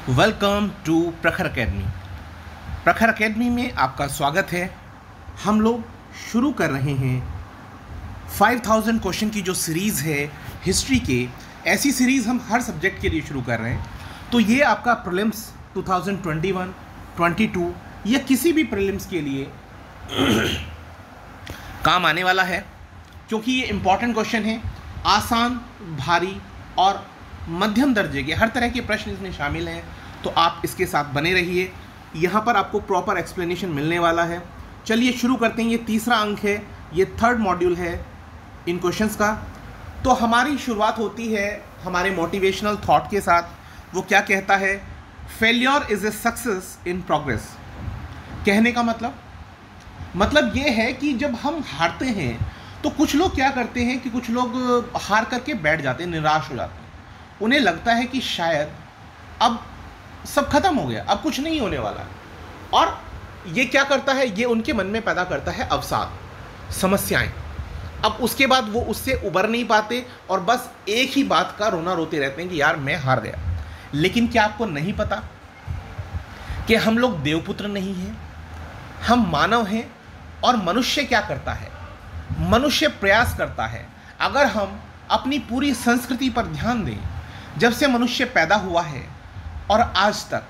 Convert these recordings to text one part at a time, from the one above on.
Welcome to प्रखर academy. प्रखर academy में आपका स्वागत है। हम लोग शुरू कर रहे हैं 5000 क्वेश्चन की जो सीरीज़ है हिस्ट्री के। ऐसी सीरीज़ हम हर सब्जेक्ट के लिए शुरू कर रहे हैं। तो ये आपका प्रीलिम्स 2021, 22 या किसी भी प्रीलिम्स के लिए काम आने वाला है, क्योंकि ये इम्पॉर्टेंट क्वेश्चन है। आसान, भारी और मध्यम दर्जे के हर तरह के प्रश्न इसमें शामिल हैं। तो आप इसके साथ बने रहिए, यहाँ पर आपको प्रॉपर एक्सप्लेनेशन मिलने वाला है। चलिए शुरू करते हैं। ये तीसरा अंक है, ये थर्ड मॉड्यूल है इन क्वेश्चंस का। तो हमारी शुरुआत होती है हमारे मोटिवेशनल थॉट के साथ। वो क्या कहता है? Failure is a success in progress. कहने का मतलब ये है कि जब हम हारते हैं तो कुछ लोग क्या करते हैं कि कुछ लोग हार करके बैठ जाते हैं, निराश हो जाते हैं। उन्हें लगता है कि शायद अब सब खत्म हो गया, अब कुछ नहीं होने वाला है। और ये क्या करता है? ये उनके मन में पैदा करता है अवसाद, समस्याएं। अब उसके बाद वो उससे उबर नहीं पाते और बस एक ही बात का रोना रोते रहते हैं कि यार मैं हार गया। लेकिन क्या आपको नहीं पता कि हम लोग देवपुत्र नहीं हैं, हम मानव हैं। और मनुष्य क्या करता है? मनुष्य प्रयास करता है। अगर हम अपनी पूरी संस्कृति पर ध्यान दें, जब से मनुष्य पैदा हुआ है और आज तक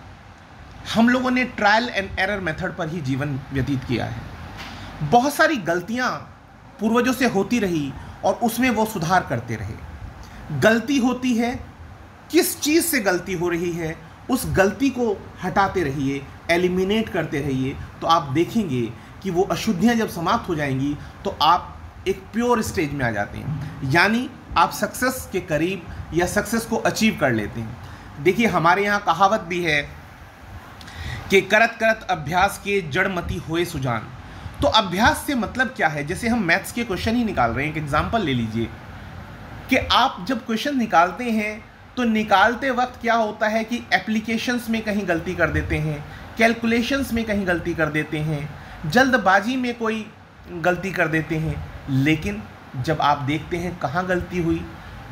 हम लोगों ने ट्रायल एंड एरर मेथड पर ही जीवन व्यतीत किया है। बहुत सारी गलतियां पूर्वजों से होती रही और उसमें वो सुधार करते रहे। गलती होती है, किस चीज़ से गलती हो रही है उस गलती को हटाते रहिए, एलिमिनेट करते रहिए। तो आप देखेंगे कि वो अशुद्धियाँ जब समाप्त हो जाएंगी तो आप एक प्योर स्टेज में आ जाते हैं, यानी आप सक्सेस के करीब या सक्सेस को अचीव कर लेते हैं। देखिए, हमारे यहाँ कहावत भी है कि करत करत अभ्यास के जड़मती होए सुजान। तो अभ्यास से मतलब क्या है? जैसे हम मैथ्स के क्वेश्चन ही निकाल रहे हैं, एक एग्जांपल ले लीजिए कि आप जब क्वेश्चन निकालते हैं तो निकालते वक्त क्या होता है कि एप्लीकेशंस में कहीं गलती कर देते हैं, कैलकुलेशंस में कहीं गलती कर देते हैं, जल्दबाजी में कोई गलती कर देते हैं। लेकिन जब आप देखते हैं कहाँ गलती हुई,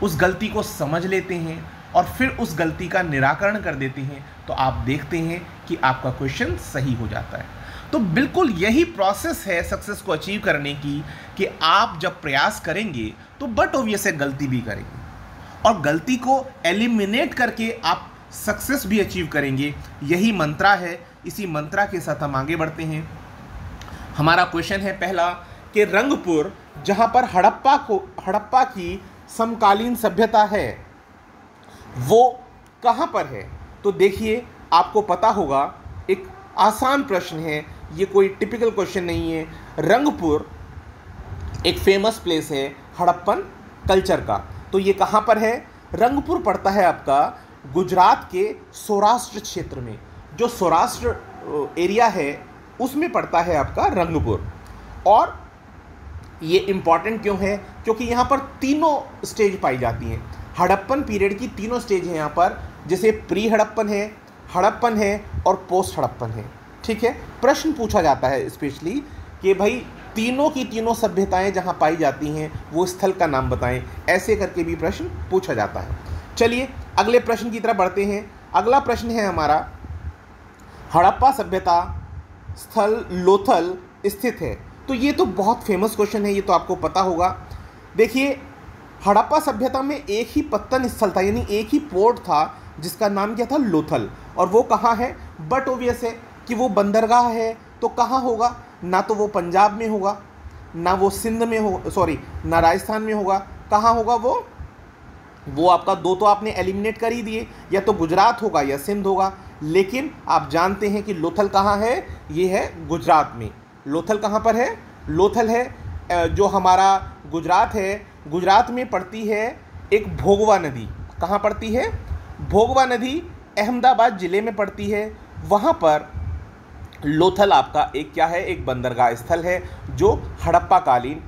उस गलती को समझ लेते हैं और फिर उस गलती का निराकरण कर देते हैं, तो आप देखते हैं कि आपका क्वेश्चन सही हो जाता है। तो बिल्कुल यही प्रोसेस है सक्सेस को अचीव करने की, कि आप जब प्रयास करेंगे तो बट ऑब्वियस है गलती भी करेंगे और गलती को एलिमिनेट करके आप सक्सेस भी अचीव करेंगे। यही मंत्रा है। इसी मंत्रा के साथ हम आगे बढ़ते हैं। हमारा क्वेश्चन है पहला कि रंगपुर, जहाँ पर हड़प्पा की समकालीन सभ्यता है, वो कहाँ पर है? तो देखिए, आपको पता होगा, एक आसान प्रश्न है, ये कोई टिपिकल क्वेश्चन नहीं है। रंगपुर एक फेमस प्लेस है हड़प्पन कल्चर का। तो ये कहाँ पर है? रंगपुर पड़ता है आपका गुजरात के सौराष्ट्र क्षेत्र में। जो सौराष्ट्र एरिया है उसमें पड़ता है आपका रंगपुर। और ये इम्पॉर्टेंट क्यों है? क्योंकि यहाँ पर तीनों स्टेज पाई जाती हैं। हड़प्पन पीरियड की तीनों स्टेज हैं यहाँ पर, जैसे प्री हड़प्पन है और पोस्ट हड़प्पन है। ठीक है, प्रश्न पूछा जाता है स्पेशली कि भाई तीनों की तीनों सभ्यताएं जहाँ पाई जाती हैं वो स्थल का नाम बताएं। ऐसे करके भी प्रश्न पूछा जाता है। चलिए अगले प्रश्न की तरफ बढ़ते हैं। अगला प्रश्न है हमारा, हड़प्पा सभ्यता स्थल लोथल स्थित है। तो ये तो बहुत फेमस क्वेश्चन है, ये तो आपको पता होगा। देखिए, हड़प्पा सभ्यता में एक ही पत्तन स्थल था, यानी एक ही पोर्ट था जिसका नाम क्या था? लोथल। और वो कहाँ है? बट ऑब्वियस है कि वो बंदरगाह है। तो कहाँ होगा? ना तो वो पंजाब में होगा, ना वो सिंध में हो, सॉरी ना राजस्थान में होगा। कहाँ होगा वो आपका दो तो आपने एलिमिनेट कर ही दिए, या तो गुजरात होगा या सिंध होगा। लेकिन आप जानते हैं कि लोथल कहाँ है? ये है गुजरात में। लोथल कहाँ पर है? लोथल है जो हमारा गुजरात है, गुजरात में पड़ती है एक भोगवा नदी। कहाँ पड़ती है? भोगवा नदी अहमदाबाद ज़िले में पड़ती है। वहाँ पर लोथल आपका एक क्या है? एक बंदरगाह स्थल है, जो हड़प्पा कालीन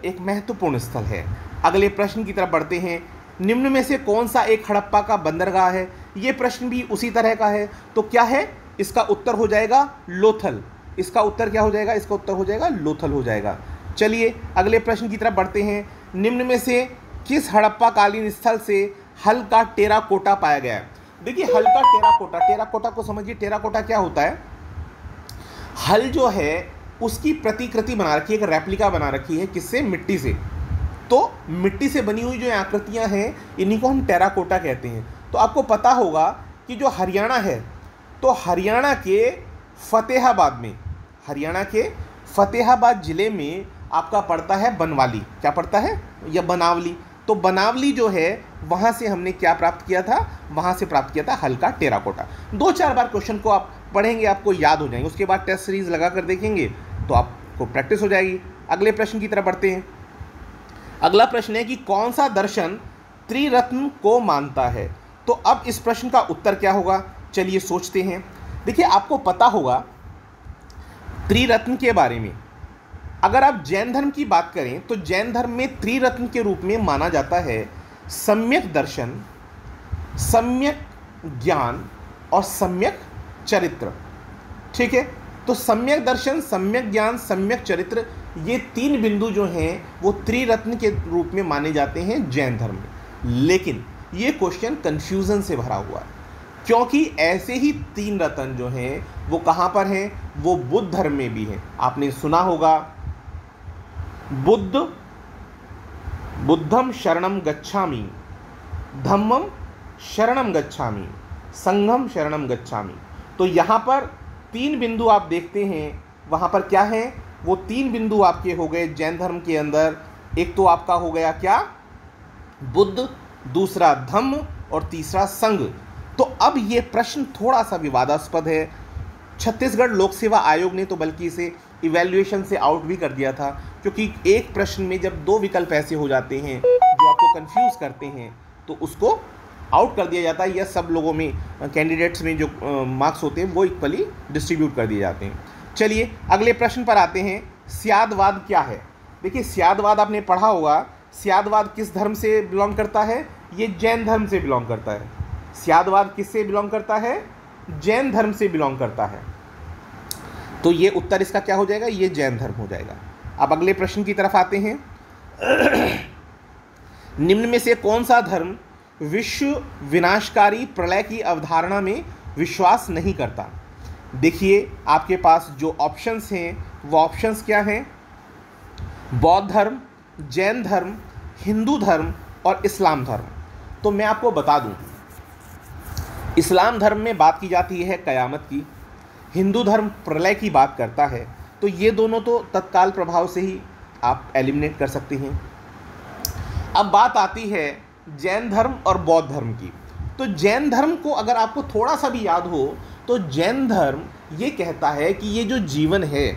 एक महत्वपूर्ण स्थल है। अगले प्रश्न की तरफ बढ़ते हैं। निम्न में से कौन सा एक हड़प्पा का बंदरगाह है? ये प्रश्न भी उसी तरह का है। तो क्या है? इसका उत्तर हो जाएगा लोथल। इसका उत्तर क्या हो जाएगा? इसका उत्तर हो जाएगा लोथल हो जाएगा। चलिए अगले प्रश्न की तरफ बढ़ते हैं। निम्न में से किस हड़प्पा कालीन स्थल से हल्का टेराकोटा पाया गया है? देखिए हल्का टेराकोटा, टेराकोटा को समझिए, टेराकोटा क्या होता है, हल जो है उसकी प्रतिकृति बना रखी है, एक रेप्लिका बना रखी है, किससे, मिट्टी से। तो मिट्टी से बनी हुई जो आकृतियां हैं इन्हीं को हम टेराकोटा कहते हैं। तो आपको पता होगा कि जो हरियाणा है, तो हरियाणा के फतेहाबाद में, हरियाणा के फतेहाबाद ज़िले में आपका पड़ता है बनवाली, क्या पड़ता है, या बनावली। तो बनावली जो है वहाँ से हमने क्या प्राप्त किया था, वहाँ से प्राप्त किया था हल्का टेराकोटा। 2-4 बार क्वेश्चन को आप पढ़ेंगे, आपको याद हो जाएंगे, उसके बाद टेस्ट सीरीज लगा कर देखेंगे तो आपको प्रैक्टिस हो जाएगी। अगले प्रश्न की तरफ बढ़ते हैं। अगला प्रश्न है कि कौन सा दर्शन त्रिरत्न को मानता है। तो अब इस प्रश्न का उत्तर क्या होगा, चलिए सोचते हैं। देखिए आपको पता होगा त्रिरत्न के बारे में, अगर आप जैन धर्म की बात करें तो जैन धर्म में त्रिरत्न के रूप में माना जाता है सम्यक दर्शन, सम्यक ज्ञान और सम्यक चरित्र। ठीक है, तो सम्यक दर्शन, सम्यक ज्ञान, सम्यक चरित्र, ये 3 बिंदु जो हैं वो त्रिरत्न के रूप में माने जाते हैं जैन धर्म में। लेकिन ये क्वेश्चन कन्फ्यूज़न से भरा हुआ है, क्योंकि ऐसे ही 3 रत्न जो हैं वो कहाँ पर हैं, वो बुद्ध धर्म में भी हैं। आपने सुना होगा बुद्धम शरणम गच्छामि, धम्मम शरणम गच्छामि, संघम शरणम गच्छामि। तो यहाँ पर 3 बिंदु आप देखते हैं, वहाँ पर क्या है, वो 3 बिंदु आपके हो गए जैन धर्म के अंदर। एक तो आपका हो गया क्या, बुद्ध, दूसरा धम्म और तीसरा संघ। तो अब ये प्रश्न थोड़ा सा विवादास्पद है। छत्तीसगढ़ लोक सेवा आयोग ने तो बल्कि इसे इवैल्यूएशन से आउट भी कर दिया था, क्योंकि एक प्रश्न में जब 2 विकल्प ऐसे हो जाते हैं जो आपको कंफ्यूज करते हैं तो उसको आउट कर दिया जाता है, या सब लोगों में, कैंडिडेट्स में जो मार्क्स होते हैं वो इक्वली डिस्ट्रीब्यूट कर दिए जाते हैं। चलिए अगले प्रश्न पर आते हैं। स्यादवाद क्या है। देखिए स्यादवाद आपने पढ़ा होगा, स्यादवाद किस धर्म से बिलोंग करता है, ये जैन धर्म से बिलोंग करता है। स्यादवाद किससे बिलोंग करता है, जैन धर्म से बिलोंग करता है। तो ये उत्तर इसका क्या हो जाएगा, ये जैन धर्म हो जाएगा। अब अगले प्रश्न की तरफ आते हैं। निम्न में से कौन सा धर्म विश्व विनाशकारी प्रलय की अवधारणा में विश्वास नहीं करता। देखिए आपके पास जो ऑप्शंस हैं वो ऑप्शंस क्या हैं, बौद्ध धर्म, जैन धर्म, हिंदू धर्म और इस्लाम धर्म। तो मैं आपको बता दूं, इस्लाम धर्म में बात की जाती है कयामत की, हिंदू धर्म प्रलय की बात करता है। तो ये दोनों तो तत्काल प्रभाव से ही आप एलिमिनेट कर सकते हैं। अब बात आती है जैन धर्म और बौद्ध धर्म की। तो जैन धर्म को अगर आपको थोड़ा सा भी याद हो तो जैन धर्म ये कहता है कि ये जो जीवन है,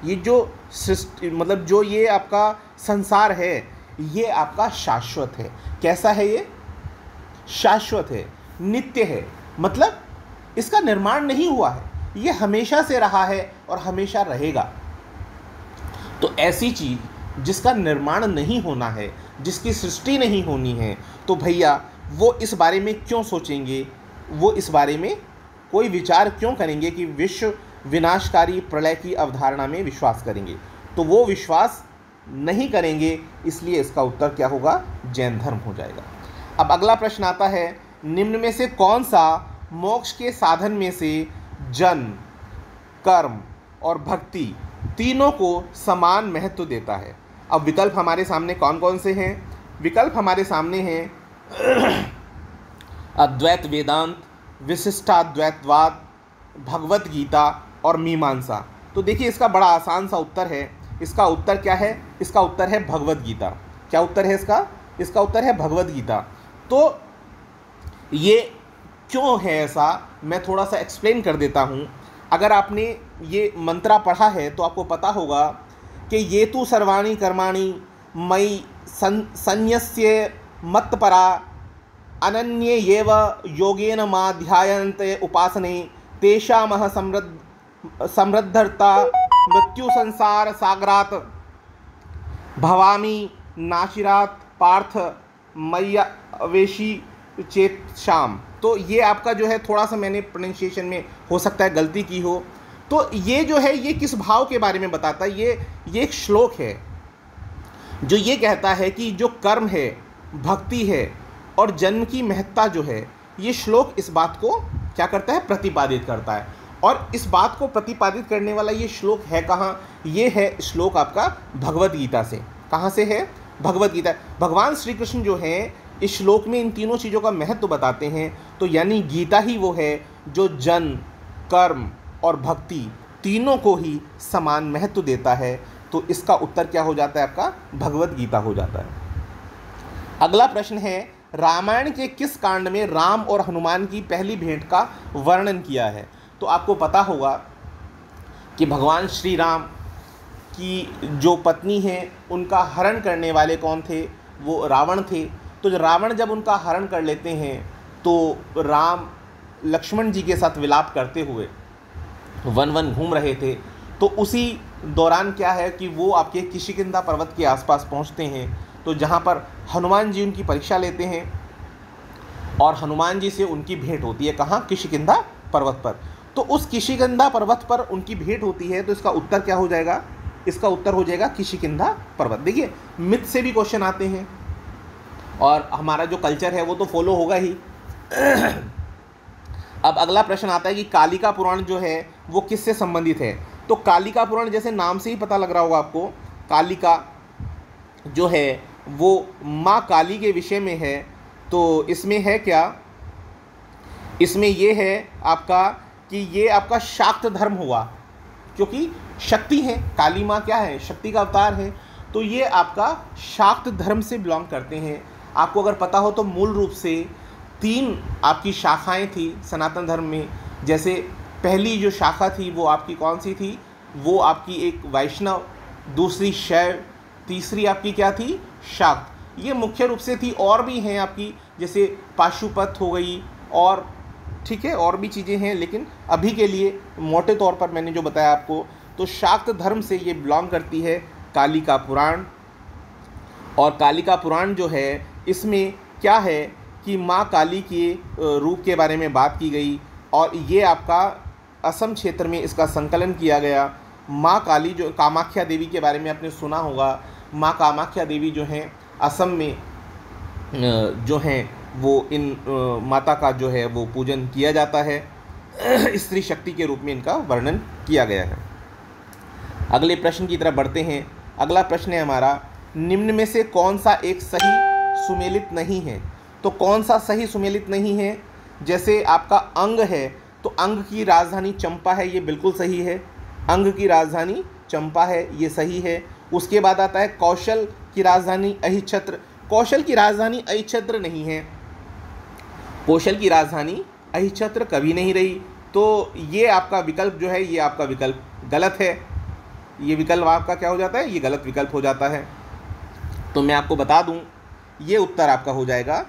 ये जो सृष्टि, मतलब जो ये आपका संसार है, ये आपका शाश्वत है। कैसा है ये, शाश्वत है, नित्य है, मतलब इसका निर्माण नहीं हुआ है, ये हमेशा से रहा है और हमेशा रहेगा। तो ऐसी चीज़ जिसका निर्माण नहीं होना है, जिसकी सृष्टि नहीं होनी है, तो भैया वो इस बारे में क्यों सोचेंगे, वो इस बारे में कोई विचार क्यों करेंगे कि विश्व विनाशकारी प्रलय की अवधारणा में विश्वास करेंगे। तो वो विश्वास नहीं करेंगे, इसलिए इसका उत्तर क्या होगा, जैन धर्म हो जाएगा। अब अगला प्रश्न आता है, निम्न में से कौन सा मोक्ष के साधन में से जन्म, कर्म और भक्ति तीनों को समान महत्व देता है। अब विकल्प हमारे सामने कौन कौन से हैं, विकल्प हमारे सामने हैं अद्वैत वेदांत, विशिष्टाद्वैतवाद, भगवत गीता और मीमांसा। तो देखिए इसका बड़ा आसान सा उत्तर है। इसका उत्तर क्या है, इसका उत्तर है भगवत गीता। क्या उत्तर है इसका, इसका उत्तर है भगवत गीता। तो ये क्यों है ऐसा, मैं थोड़ा सा एक्सप्लेन कर देता हूँ। अगर आपने ये मंत्रा पढ़ा है तो आपको पता होगा कि ये तु सर्वाणि कर्माणि मयि संन्यस्य मत्परा अनन्ये एव योगेन माध्यायन्ते उपासने तेषामह समृद्धर्ता मृत्यु संसार सागरात भवामी नाशिरात पार्थ मय्यावेशी चेतशाम। तो ये आपका जो है थोड़ा सा मैंने प्रोनाउंसिएशन में हो सकता है गलती की हो। तो ये जो है ये किस भाव के बारे में बताता है, ये एक श्लोक है जो ये कहता है कि जो कर्म है, भक्ति है और जन्म की महत्ता जो है, ये श्लोक इस बात को क्या करता है, प्रतिपादित करता है। और इस बात को प्रतिपादित करने वाला ये श्लोक है कहाँ, ये है श्लोक आपका भगवत गीता से। कहाँ से है, भगवत गीता। भगवान श्री कृष्ण जो हैं इस श्लोक में इन तीनों चीज़ों का महत्व बताते हैं। तो यानी गीता ही वो है जो जन, कर्म और भक्ति तीनों को ही समान महत्व देता है। तो इसका उत्तर क्या हो जाता है, आपका भगवत गीता हो जाता है। अगला प्रश्न है, रामायण के किस कांड में राम और हनुमान की पहली भेंट का वर्णन किया है। तो आपको पता होगा कि भगवान श्री राम की जो पत्नी है उनका हरण करने वाले कौन थे, वो रावण थे। तो रावण जब उनका हरण कर लेते हैं तो राम लक्ष्मण जी के साथ विलाप करते हुए वन वन घूम रहे थे। तो उसी दौरान क्या है कि वो आपके किष्किंधा पर्वत के आसपास पहुंचते हैं, तो जहां पर हनुमान जी उनकी परीक्षा लेते हैं और हनुमान जी से उनकी भेंट होती है। कहाँ, किष्किंधा पर्वत पर। तो उस किष्किंधा पर्वत पर उनकी भेंट होती है। तो इसका उत्तर क्या हो जाएगा, इसका उत्तर हो जाएगा किष्किंधा पर्वत। देखिए मिथ से भी क्वेश्चन आते हैं और हमारा जो कल्चर है वो तो फॉलो होगा ही। अब अगला प्रश्न आता है कि कालिका पुराण जो है वो किससे संबंधित है। तो कालिका पुराण जैसे नाम से ही पता लग रहा होगा आपको, कालिका जो है वो माँ काली के विषय में है। तो इसमें है क्या, इसमें ये है आपका कि ये आपका शाक्त धर्म हुआ, क्योंकि शक्ति है, काली माँ क्या है, शक्ति का अवतार है। तो ये आपका शाक्त धर्म से बिलोंग करते हैं। आपको अगर पता हो तो मूल रूप से 3 आपकी शाखाएं थी सनातन धर्म में। जैसे पहली जो शाखा थी वो आपकी कौन सी थी, वो आपकी एक वैष्णव, दूसरी शैव, तीसरी आपकी क्या थी, शाक्त। ये मुख्य रूप से थी। और भी हैं आपकी, जैसे पाशुपत हो गई और ठीक है और भी चीज़ें हैं, लेकिन अभी के लिए मोटे तौर पर मैंने जो बताया आपको, तो शाक्त धर्म से ये बिलोंग करती है कालिका पुराण। और कालिका पुराण जो है इसमें क्या है कि माँ काली के रूप के बारे में बात की गई और ये आपका असम क्षेत्र में इसका संकलन किया गया। माँ काली जो कामाख्या देवी के बारे में आपने सुना होगा, माँ कामाख्या देवी जो हैं असम में जो हैं वो इन माता का जो है वो पूजन किया जाता है। स्त्री शक्ति के रूप में इनका वर्णन किया गया है। अगले प्रश्न की तरफ बढ़ते हैं। अगला प्रश्न है हमारा, निम्न में से कौन सा एक सही सुमेलित नहीं है। तो कौन सा सही सुमेलित नहीं है, जैसे आपका अंग है तो अंग की राजधानी चंपा है, ये बिल्कुल सही है। अंग की राजधानी चंपा है, ये सही है। उसके बाद आता है कौशल की राजधानी अहिच्छत्र। कौशल की राजधानी अहिच्छत्र नहीं है, कौशल की राजधानी अहिच्छत्र कभी नहीं रही। तो ये आपका विकल्प जो है ये आपका विकल्प गलत है। ये विकल्प आपका क्या हो जाता है, ये गलत विकल्प हो जाता है। तो मैं आपको बता दूं, ये उत्तर आपका हो जाएगा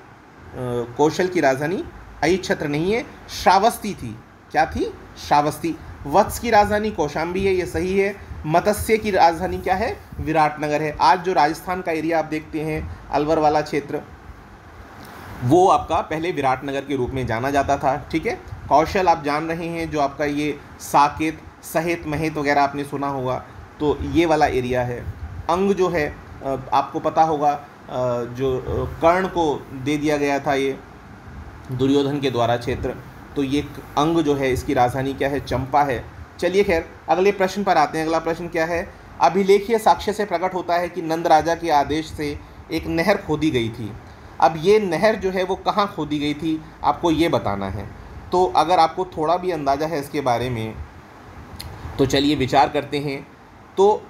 कौशल की राजधानी अहिच्छत्र नहीं है, श्रावस्ती थी। क्या थी, श्रावस्ती। वत्स की राजधानी कौशाम्बी है, ये सही है। मत्स्य की राजधानी क्या है, विराटनगर है। आज जो राजस्थान का एरिया आप देखते हैं, अलवर वाला क्षेत्र, वो आपका पहले विराटनगर के रूप में जाना जाता था। ठीक है। कौशल आप जान रहे हैं, जो आपका ये साकेत, सहेत, महेत वगैरह आपने सुना होगा, तो ये वाला एरिया है। अंग जो है आपको पता होगा, जो कर्ण को दे दिया गया था ये दुर्योधन के द्वारा क्षेत्र, तो ये अंग जो है इसकी राजधानी क्या है, चंपा है। चलिए खैर अगले प्रश्न पर आते हैं। अगला प्रश्न क्या है, अभिलेखीय साक्ष्य से प्रकट होता है कि नंद राजा के आदेश से एक नहर खोदी गई थी। अब ये नहर जो है वो कहाँ खोदी गई थी, आपको ये बताना है। तो अगर आपको थोड़ा भी अंदाज़ा है इसके बारे में तो चलिए विचार करते हैं। तो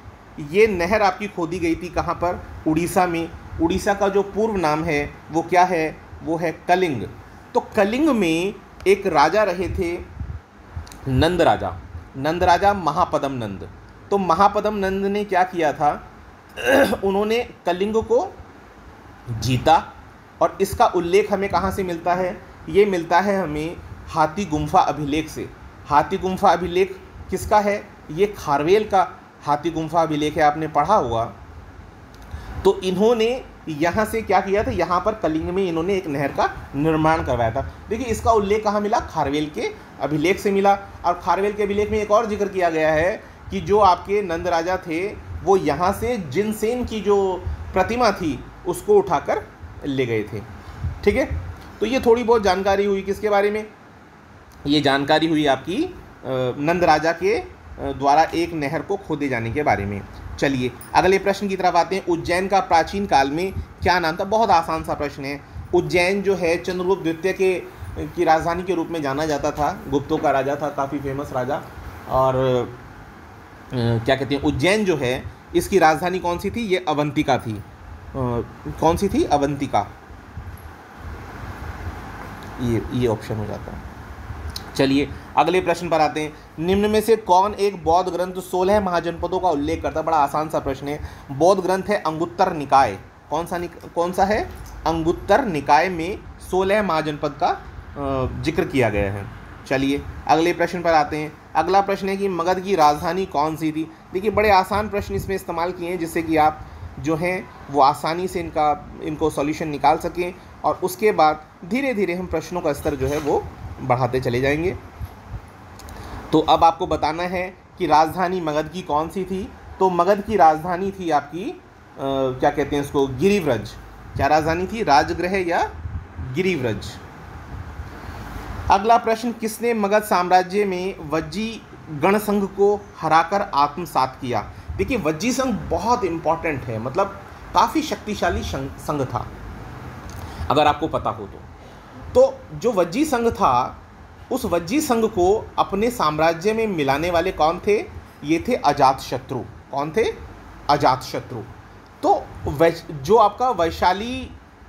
ये नहर आपकी खोदी गई थी कहाँ पर, उड़ीसा में। उड़ीसा का जो पूर्व नाम है वो क्या है, वो है कलिंग। तो कलिंग में एक राजा रहे थे नंद राजा, नंद राजा महापदम नंद। तो महापदम नंद ने क्या किया था, उन्होंने कलिंग को जीता। और इसका उल्लेख हमें कहाँ से मिलता है, ये मिलता है हमें हाथी गुम्फा अभिलेख से। हाथी गुम्फा अभिलेख किसका है, ये खारवेल का हाथी गुम्फा अभिलेख है, आपने पढ़ा होगा। तो इन्होंने यहाँ से क्या किया था, यहाँ पर कलिंग में इन्होंने एक नहर का निर्माण करवाया था। देखिए इसका उल्लेख कहाँ मिला, खारवेल के अभिलेख से मिला। और खारवेल के अभिलेख में एक और जिक्र किया गया है कि जो आपके नंद राजा थे वो यहाँ से जिनसेन की जो प्रतिमा थी उसको उठाकर ले गए थे। ठीक है। तो ये थोड़ी बहुत जानकारी हुई किसके बारे में, ये जानकारी हुई आपकी नंद राजा के द्वारा एक नहर को खोदे जाने के बारे में। चलिए अगले प्रश्न की तरफ आते हैं। उज्जैन का प्राचीन काल में क्या नाम था? बहुत आसान सा प्रश्न है। उज्जैन जो है चंद्रगुप्त द्वितीय की राजधानी के रूप में जाना जाता था। गुप्तों का राजा था, काफ़ी फेमस राजा। और क्या कहते हैं, उज्जैन जो है इसकी राजधानी कौन सी थी? ये अवंतिका थी। कौन सी थी? अवंतिका। ये ऑप्शन हो जाता है। चलिए अगले प्रश्न पर आते हैं। निम्न में से कौन एक बौद्ध ग्रंथ 16 महाजनपदों का उल्लेख करता है? बड़ा आसान सा प्रश्न है। बौद्ध ग्रंथ है अंगुत्तर निकाय। कौन सा है? अंगुत्तर निकाय में 16 महाजनपद का जिक्र किया गया है। चलिए अगले प्रश्न पर आते हैं। अगला प्रश्न है कि मगध की राजधानी कौन सी थी? देखिए बड़े आसान प्रश्न इसमें इस्तेमाल किए हैं जिससे कि आप जो हैं वो आसानी से इनको सॉल्यूशन निकाल सकें, और उसके बाद धीरे धीरे हम प्रश्नों का स्तर जो है वो बढ़ाते चले जाएंगे। तो अब आपको बताना है कि राजधानी मगध की कौन सी थी। तो मगध की राजधानी थी आपकी क्या कहते हैं इसको, गिरिव्रज। क्या राजधानी थी? राजगृह या गिरिव्रज। अगला प्रश्न, किसने मगध साम्राज्य में वज्जी गणसंघ को हराकर आत्मसात किया? देखिए वज्जी संघ बहुत इंपॉर्टेंट है, मतलब काफ़ी शक्तिशाली संघ था अगर आपको पता हो तो जो वज्जी संघ था उस वज्जी संघ को अपने साम्राज्य में मिलाने वाले कौन थे? ये थे अजातशत्रु। कौन थे? अजातशत्रु। तो जो आपका वैशाली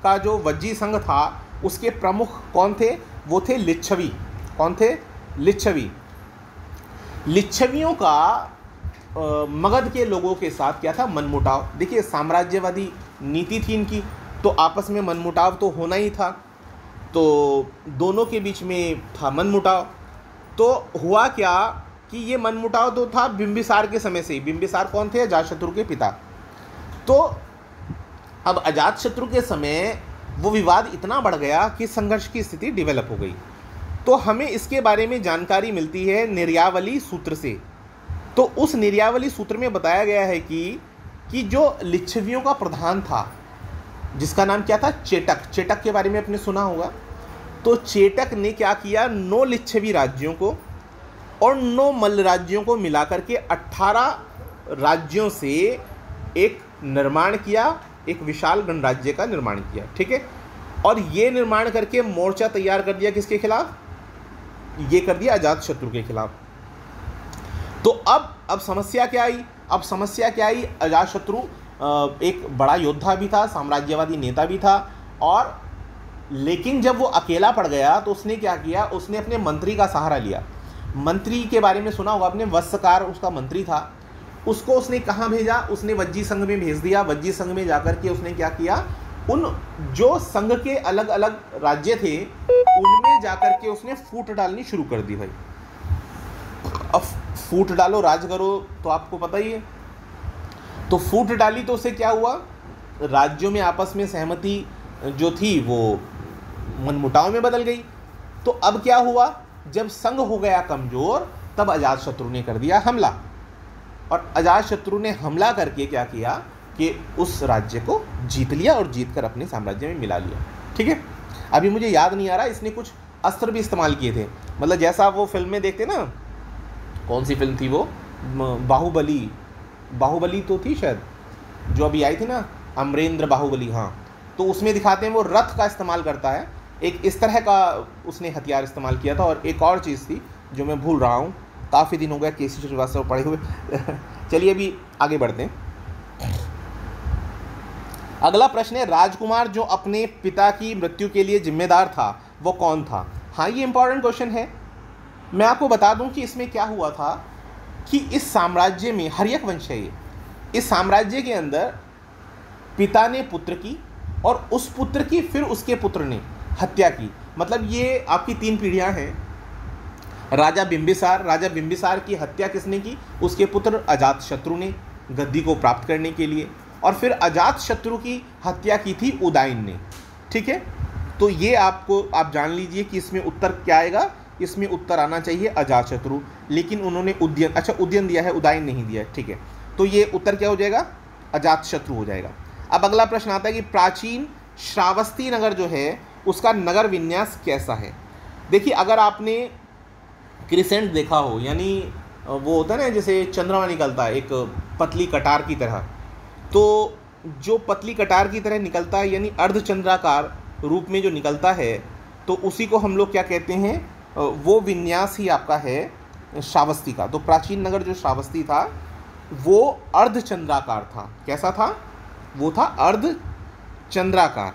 का जो वज्जी संघ था उसके प्रमुख कौन थे? वो थे लिच्छवी। कौन थे? लिच्छवी। लिच्छवियों का मगध के लोगों के साथ क्या था? मनमुटाव। देखिए साम्राज्यवादी नीति थी इनकी, तो आपस में मनमुटाव तो होना ही था, तो दोनों के बीच में था मनमुटाव। तो हुआ क्या कि ये मनमुटाव तो था बिंबिसार के समय से ही। बिंबिसार कौन थे? अजातशत्रु के पिता। तो अब अजातशत्रु के समय वो विवाद इतना बढ़ गया कि संघर्ष की स्थिति डेवलप हो गई। तो हमें इसके बारे में जानकारी मिलती है निर्यावली सूत्र से। तो उस निर्यावली सूत्र में बताया गया है कि जो लिच्छवियों का प्रधान था जिसका नाम क्या था? चेटक। चेटक के बारे में आपने सुना होगा। तो चेटक ने क्या किया? 9 लिच्छवी राज्यों को और 9 मल्ल राज्यों को मिलाकर के 18 राज्यों से एक निर्माण किया, एक विशाल गणराज्य का निर्माण किया। ठीक है, और ये निर्माण करके मोर्चा तैयार कर दिया किसके खिलाफ? ये कर दिया अजातशत्रु के खिलाफ। तो अब समस्या क्या आई? अब समस्या क्या आई? अजातशत्रु एक बड़ा योद्धा भी था, साम्राज्यवादी नेता भी था, और लेकिन जब वो अकेला पड़ गया तो उसने क्या किया? उसने अपने मंत्री का सहारा लिया। मंत्री के बारे में सुना होगा आपने, वत्सकार उसका मंत्री था। उसको उसने कहाँ भेजा? उसने वज्जी संघ में भेज दिया। वज्जी संघ में जाकर के उसने क्या किया? उन जो संघ के अलग अलग राज्य थे उनमें जाकर के उसने फूट डालनी शुरू कर दी। भाई अब फूट डालो राज करो, तो आपको पता ही है। तो फूट डाली तो उससे क्या हुआ? राज्यों में आपस में सहमति जो थी वो मनमुटाव में बदल गई। तो अब क्या हुआ? जब संघ हो गया कमजोर तब अजातशत्रु ने कर दिया हमला, और अजातशत्रु ने हमला करके क्या किया कि उस राज्य को जीत लिया और जीतकर अपने साम्राज्य में मिला लिया। ठीक है, अभी मुझे याद नहीं आ रहा, इसने कुछ अस्त्र भी इस्तेमाल किए थे। मतलब जैसा वो फिल्म में देखते ना, कौन सी फिल्म थी वो? बाहुबली तो थी शायद, जो अभी आई थी ना, अमरेंद्र बाहुबली। हाँ, तो उसमें दिखाते हैं वो रथ का इस्तेमाल करता है। एक इस तरह का उसने हथियार इस्तेमाल किया था। और एक और चीज़ थी जो मैं भूल रहा हूँ, काफ़ी दिन हो गया केसी श्रीवास्तव पढ़े हुए। चलिए अभी आगे बढ़ते हैं। अगला प्रश्न है, राजकुमार जो अपने पिता की मृत्यु के लिए जिम्मेदार था वो कौन था? हाँ, ये इंपॉर्टेंट क्वेश्चन है। मैं आपको बता दूं कि इसमें क्या हुआ था कि इस साम्राज्य में, हर्यक वंश है ये, इस साम्राज्य के अंदर पिता ने पुत्र की और उस पुत्र की फिर उसके पुत्र ने हत्या की। मतलब ये आपकी 3 पीढ़ियां हैं। राजा बिंबिसार की हत्या किसने की? उसके पुत्र अजातशत्रु ने, गद्दी को प्राप्त करने के लिए। और फिर अजातशत्रु की हत्या की थी उदयन ने। ठीक है, तो ये आप जान लीजिए कि इसमें उत्तर क्या आएगा। इसमें उत्तर आना चाहिए अजातशत्रु, लेकिन उन्होंने उदयन दिया है, उदयन नहीं दिया है। ठीक है, तो ये उत्तर क्या हो जाएगा? अजातशत्रु हो जाएगा। अब अगला प्रश्न आता है कि प्राचीन श्रावस्ती नगर जो है उसका नगर विन्यास कैसा है। देखिए अगर आपने क्रिसेंट देखा हो, यानी वो होता है ना जैसे चंद्रमा निकलता है एक पतली कटार की तरह, तो जो पतली कटार की तरह निकलता है यानी अर्धचंद्राकार रूप में जो निकलता है, तो उसी को हम लोग क्या कहते हैं, वो विन्यास ही आपका है श्रावस्ती का। तो प्राचीन नगर जो श्रावस्ती था वो अर्धचंद्राकार था। कैसा था? वो था अर्धचंद्राकार।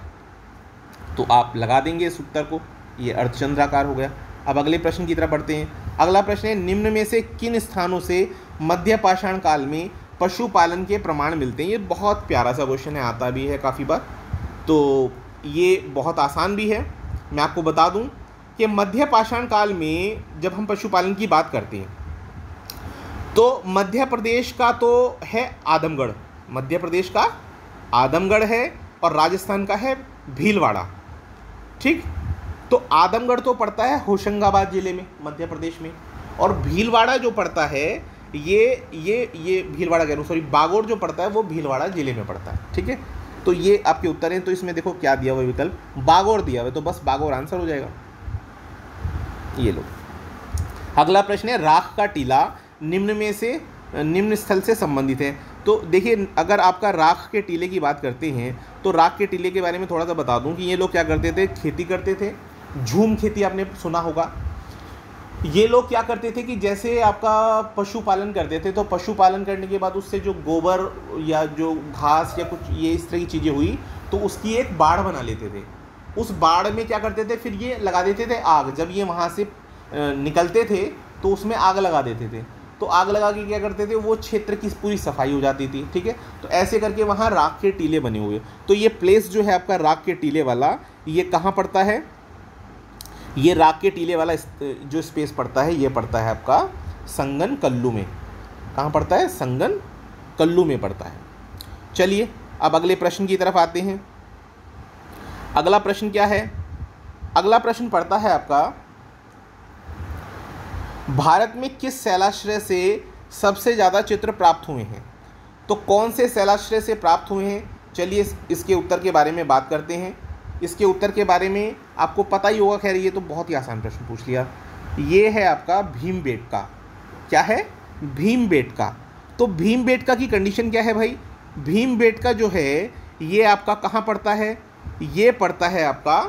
तो आप लगा देंगे इस उत्तर को, ये अर्धचंद्राकार हो गया। अब अगले प्रश्न की तरफ बढ़ते हैं। अगला प्रश्न है, निम्न में से किन स्थानों से मध्य पाषाण काल में पशुपालन के प्रमाण मिलते हैं। ये बहुत प्यारा सा क्वेश्चन है, आता भी है काफ़ी बार, तो ये बहुत आसान भी है। मैं आपको बता दूं कि मध्य पाषाण काल में जब हम पशुपालन की बात करते हैं तो मध्य प्रदेश का तो है आदमगढ़, मध्य प्रदेश का आदमगढ़ है, और राजस्थान का है भीलवाड़ा। ठीक, तो आदमगढ़ तो पड़ता है होशंगाबाद ज़िले में मध्य प्रदेश में, और भीलवाड़ा जो पड़ता है ये भीलवाड़ा कह रहा हूँ, सॉरी, बागोड़ जो पड़ता है वो भीलवाड़ा ज़िले में पड़ता है। ठीक है, तो ये आपके उत्तर हैं। तो इसमें देखो क्या दिया हुआ विकल्प, बागोड़ दिया हुआ, तो बस बागोड़ आंसर हो जाएगा। ये लो। अगला प्रश्न है, राख का टीला निम्न में से निम्न स्थल से संबंधित है। तो देखिए अगर आपका राख के टीले की बात करते हैं तो राख के टीले के बारे में थोड़ा सा बता दूं कि ये लोग क्या करते थे, खेती करते थे। झूम खेती आपने सुना होगा। ये लोग क्या करते थे कि जैसे आपका पशुपालन करते थे, तो पशुपालन करने के बाद उससे जो गोबर या जो घास या कुछ ये इस तरह की चीज़ें हुई, तो उसकी एक बाड़ बना लेते थे। उस बाड़ में क्या करते थे, फिर ये लगा देते थे आग। जब ये वहाँ से निकलते थे तो उसमें आग लगा देते थे। तो आग लगा के क्या करते थे, वो क्षेत्र की पूरी सफाई हो जाती थी। ठीक है, तो ऐसे करके वहाँ राख के टीले बने हुए। तो ये प्लेस जो है आपका राख के टीले वाला, ये कहाँ पड़ता है, ये राख के टीले वाला जो स्पेस पड़ता है, ये पड़ता है आपका संगन कल्लू में। कहाँ पड़ता है, संगन कल्लू में पड़ता है। चलिए अब अगले प्रश्न की तरफ आते हैं। अगला प्रश्न क्या है, अगला प्रश्न पड़ता है आपका, भारत में किस शैलाश्रय से सबसे ज़्यादा चित्र प्राप्त हुए हैं। तो कौन से शैलाश्रय से प्राप्त हुए हैं, चलिए इसके उत्तर के बारे में बात करते हैं। इसके उत्तर के बारे में आपको पता ही होगा, खैर ये तो बहुत ही आसान प्रश्न पूछ लिया। ये है आपका भीमबेटका। क्या है, भीमबेटका। तो भीमबेटका की कंडीशन क्या है भाई, भीमबेटका जो है ये आपका कहाँ पड़ता है, ये पड़ता है आपका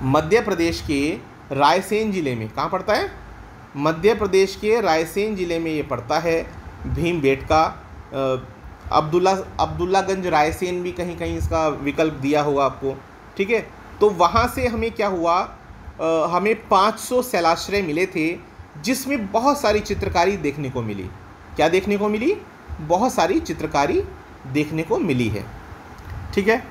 मध्य प्रदेश के रायसेन ज़िले में। कहाँ पड़ता है, मध्य प्रदेश के रायसेन ज़िले में ये पड़ता है भीमबेटका। अब्दुल्लागंज रायसेन भी कहीं कहीं इसका विकल्प दिया होगा आपको। ठीक है, तो वहाँ से हमें क्या हुआ, हमें 500 शैलाश्रय मिले थे, जिसमें बहुत सारी चित्रकारी देखने को मिली। क्या देखने को मिली, बहुत सारी चित्रकारी देखने को मिली है। ठीक है,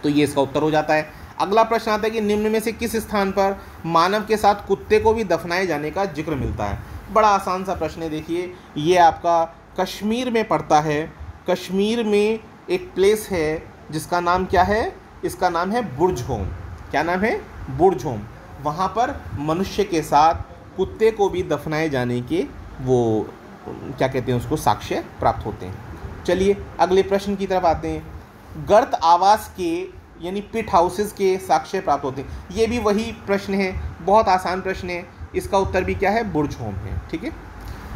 तो ये इसका उत्तर हो जाता है। अगला प्रश्न आता है कि निम्न में से किस स्थान पर मानव के साथ कुत्ते को भी दफनाए जाने का जिक्र मिलता है। बड़ा आसान सा प्रश्न है। देखिए ये आपका कश्मीर में पड़ता है। कश्मीर में एक प्लेस है जिसका नाम क्या है, इसका नाम है बुर्जहोम। क्या नाम है, बुर्जहोम। वहाँ पर मनुष्य के साथ कुत्ते को भी दफनाए जाने के वो क्या कहते हैं उसको, साक्ष्य प्राप्त होते हैं। चलिए अगले प्रश्न की तरफ आते हैं। गर्त आवास के यानी पिट हाउसेस के साक्ष्य प्राप्त होते हैं। ये भी वही प्रश्न है, बहुत आसान प्रश्न है। इसका उत्तर भी क्या है, बुर्जहोम है। ठीक है,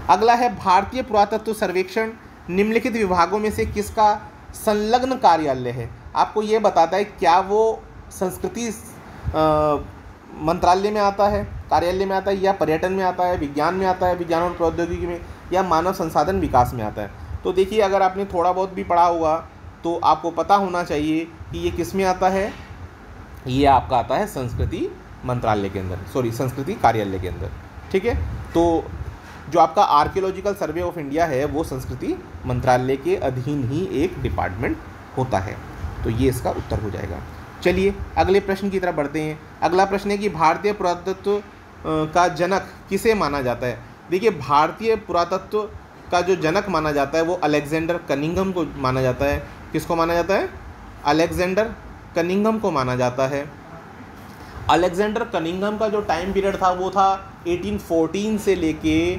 अगला है भारतीय पुरातत्व सर्वेक्षण निम्नलिखित विभागों में से किसका संलग्न कार्यालय है। आपको ये बताता है क्या वो संस्कृति मंत्रालय में आता है, कार्यालय में आता है, या पर्यटन में आता है, विज्ञान में आता है, विज्ञान और प्रौद्योगिकी में, या मानव संसाधन विकास में आता है। तो देखिए अगर आपने थोड़ा बहुत भी पढ़ा होगा तो आपको पता होना चाहिए कि ये किस में आता है, ये आपका आता है संस्कृति मंत्रालय के अंदर, सॉरी संस्कृति कार्यालय के अंदर। ठीक है, तो जो आपका आर्कियोलॉजिकल सर्वे ऑफ इंडिया है वो संस्कृति मंत्रालय के अधीन ही एक डिपार्टमेंट होता है। तो ये इसका उत्तर हो जाएगा। चलिए अगले प्रश्न की तरफ बढ़ते हैं। अगला प्रश्न है कि भारतीय पुरातत्व का जनक किसे माना जाता है। देखिए भारतीय पुरातत्व का जो जनक माना जाता है वो अलेक्जेंडर कनिंघम को माना जाता है। किसको माना जाता है, अलेक्जेंडर कनिंघम को माना जाता है। अलेक्जेंडर कनिंघम का जो टाइम पीरियड था वो था 1814 से लेके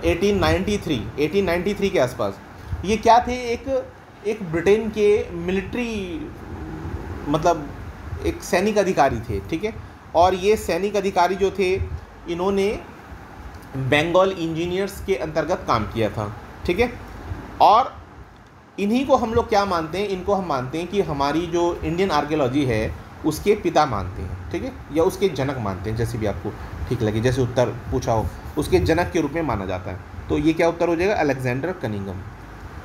1893 के आसपास। ये क्या थे, एक ब्रिटेन के मिलिट्री मतलब एक सैनिक अधिकारी थे, ठीक है। और ये सैनिक अधिकारी जो थे इन्होंने बंगाल इंजीनियर्स के अंतर्गत काम किया था, ठीक है। और इन्हीं को हम लोग क्या मानते हैं, इनको हम मानते हैं कि हमारी जो इंडियन आर्कियोलॉजी है उसके पिता मानते हैं, ठीक है, या उसके जनक मानते हैं, जैसे भी आपको ठीक लगे, जैसे उत्तर पूछा हो उसके जनक के रूप में माना जाता है। तो ये क्या उत्तर हो जाएगा, अलेक्जेंडर कनिंघम।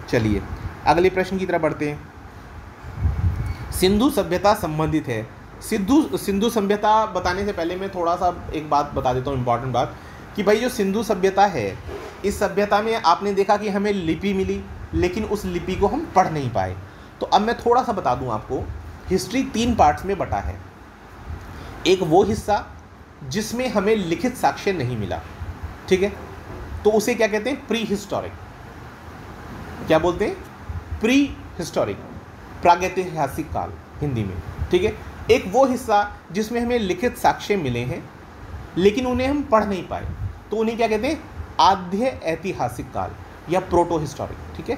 चलिए अगले प्रश्न की तरफ बढ़ते हैं। सिंधु सभ्यता संबंधित है। सिंधु सभ्यता बताने से पहले मैं थोड़ा सा एक बात बता देता हूँ, इंपॉर्टेंट बात, कि भाई जो सिंधु सभ्यता है, इस सभ्यता में आपने देखा कि हमें लिपि मिली, लेकिन उस लिपि को हम पढ़ नहीं पाए। तो अब मैं थोड़ा सा बता दूं आपको, हिस्ट्री 3 पार्ट्स में बटा है। एक वो हिस्सा जिसमें हमें लिखित साक्ष्य नहीं मिला, ठीक है, तो उसे क्या कहते हैं, प्री हिस्टोरिक। क्या बोलते हैं, प्री हिस्टोरिक, प्रागैतिहासिक काल हिंदी में, ठीक है। एक वो हिस्सा जिसमें हमें लिखित साक्ष्य मिले हैं लेकिन उन्हें हम पढ़ नहीं पाए, तो उन्हें क्या कहते हैं, आद्य ऐतिहासिक काल या प्रोटो हिस्टोरिक, ठीक है।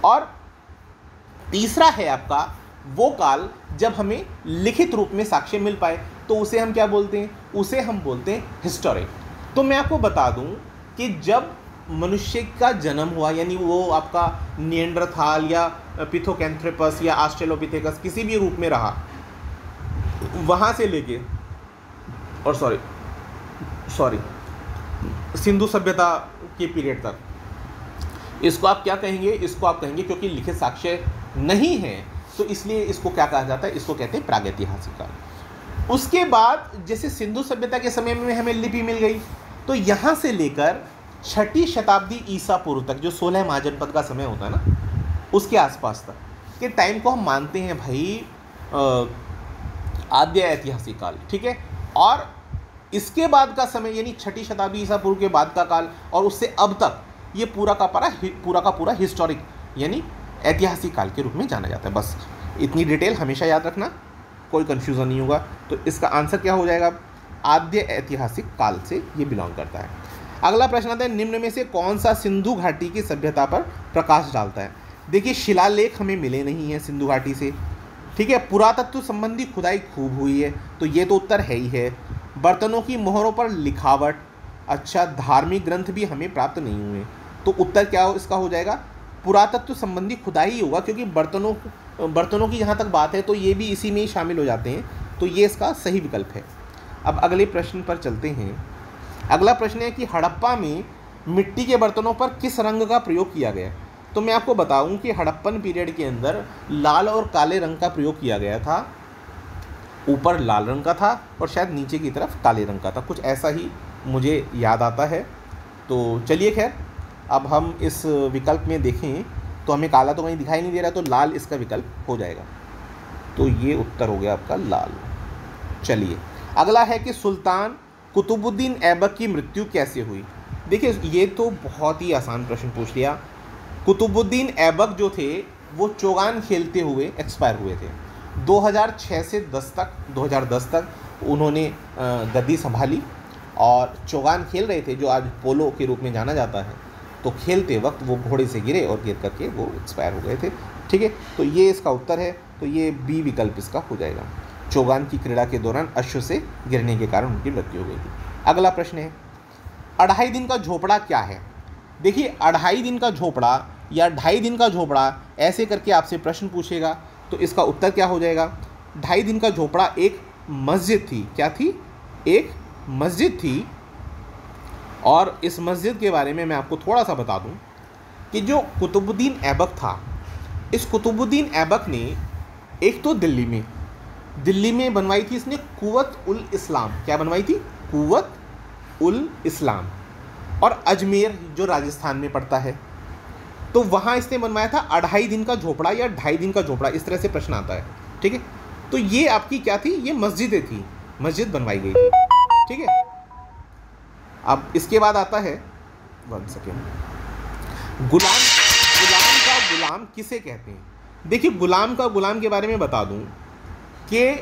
और तीसरा है आपका वो काल जब हमें लिखित रूप में साक्ष्य मिल पाए, तो उसे हम क्या बोलते हैं, उसे हम बोलते हैं हिस्टोरिक। तो मैं आपको बता दूं कि जब मनुष्य का जन्म हुआ, यानी वो आपका निएंडरथाल या पिथोकैंथ्रोपस या ऑस्ट्रेलोपिथेकस किसी भी रूप में रहा, वहाँ से लेके और सॉरी सिंधु सभ्यता के पीरियड तक, इसको आप क्या कहेंगे, इसको आप कहेंगे, क्योंकि लिखित साक्ष्य नहीं है तो इसलिए इसको क्या कहा जाता है, इसको कहते हैं प्रागैतिहासिक काल। उसके बाद जैसे सिंधु सभ्यता के समय में हमें लिपि मिल गई, तो यहाँ से लेकर 6ठी शताब्दी ईसा पूर्व तक, जो 16 महाजनपद का समय होता है ना, उसके आसपास तक के टाइम को हम मानते हैं भाई आद्य ऐतिहासिक काल, ठीक है। और इसके बाद का समय यानी 6ठी शताब्दी ईसा पूर्व के बाद का काल और उससे अब तक, ये पूरा का पूरा हिस्टोरिक यानी ऐतिहासिक काल के रूप में जाना जाता है। बस इतनी डिटेल हमेशा याद रखना, कोई कन्फ्यूज़न नहीं होगा। तो इसका आंसर क्या हो जाएगा, आद्य ऐतिहासिक काल से ये बिलोंग करता है। अगला प्रश्न आता है, निम्न में से कौन सा सिंधु घाटी की सभ्यता पर प्रकाश डालता है। देखिए शिलालेख हमें मिले नहीं हैं सिंधु घाटी से, ठीक है। पुरातत्व संबंधी खुदाई खूब हुई है, तो ये तो उत्तर है ही है। बर्तनों की मोहरों पर लिखावट, अच्छा, धार्मिक ग्रंथ भी हमें प्राप्त नहीं हुए, तो उत्तर क्या हो इसका हो जाएगा, पुरातत्व संबंधी खुदाई ही होगा, क्योंकि बर्तनों की जहाँ तक बात है तो ये भी इसी में ही शामिल हो जाते हैं, तो ये इसका सही विकल्प है। अब अगले प्रश्न पर चलते हैं। अगला प्रश्न है कि हड़प्पा में मिट्टी के बर्तनों पर किस रंग का प्रयोग किया गया। तो मैं आपको बताऊं कि हड़प्पन पीरियड के अंदर लाल और काले रंग का प्रयोग किया गया था। ऊपर लाल रंग का था और शायद नीचे की तरफ काले रंग का था, कुछ ऐसा ही मुझे याद आता है। तो चलिए खैर, अब हम इस विकल्प में देखें तो हमें काला तो कहीं दिखाई नहीं दे रहा, तो लाल इसका विकल्प हो जाएगा। तो ये उत्तर हो गया आपका लाल। चलिए अगला है कि सुल्तान कुतुबुद्दीन ऐबक की मृत्यु कैसे हुई। देखिए ये तो बहुत ही आसान प्रश्न पूछ लिया। कुतुबुद्दीन ऐबक जो थे वो चौगान खेलते हुए एक्सपायर हुए थे। 2006 से 2010 तक उन्होंने गद्दी संभाली और चौगान खेल रहे थे, जो आज पोलो के रूप में जाना जाता है। तो खेलते वक्त वो घोड़े से गिरे और गिर करके वो एक्सपायर हो गए थे, ठीक है। तो ये इसका उत्तर है, तो ये बी विकल्प इसका हो जाएगा। चौगान की क्रीड़ा के दौरान अश्व से गिरने के कारण उनकी मृत्यु हो गई थी। अगला प्रश्न है, 2.5 दिन का झोपड़ा क्या है। देखिए 2.5 दिन का झोपड़ा या 2.5 दिन का झोपड़ा ऐसे करके आपसे प्रश्न पूछेगा, तो इसका उत्तर क्या हो जाएगा। 2.5 दिन का झोपड़ा एक मस्जिद थी। क्या थी, एक मस्जिद थी। और इस मस्जिद के बारे में मैं आपको थोड़ा सा बता दूं कि जो कुतुबुद्दीन ऐबक था, इस कुतुबुद्दीन ऐबक ने एक तो दिल्ली में बनवाई थी इसने कुव्वत उल इस्लाम। क्या बनवाई थी, कुव्वत उल इस्लाम। और अजमेर जो राजस्थान में पड़ता है, तो वहाँ इसने बनवाया था 2.5 दिन का झोपड़ा या 2.5 दिन का झोपड़ा, इस तरह से प्रश्न आता है, ठीक है। तो ये आपकी क्या थी, ये मस्जिदें थी, मस्जिद बनवाई गई थी, ठीक है। अब इसके बाद आता है 1 सेकेंड, गुलाम किसे कहते हैं। देखिए गुलाम के बारे में बता दूं कि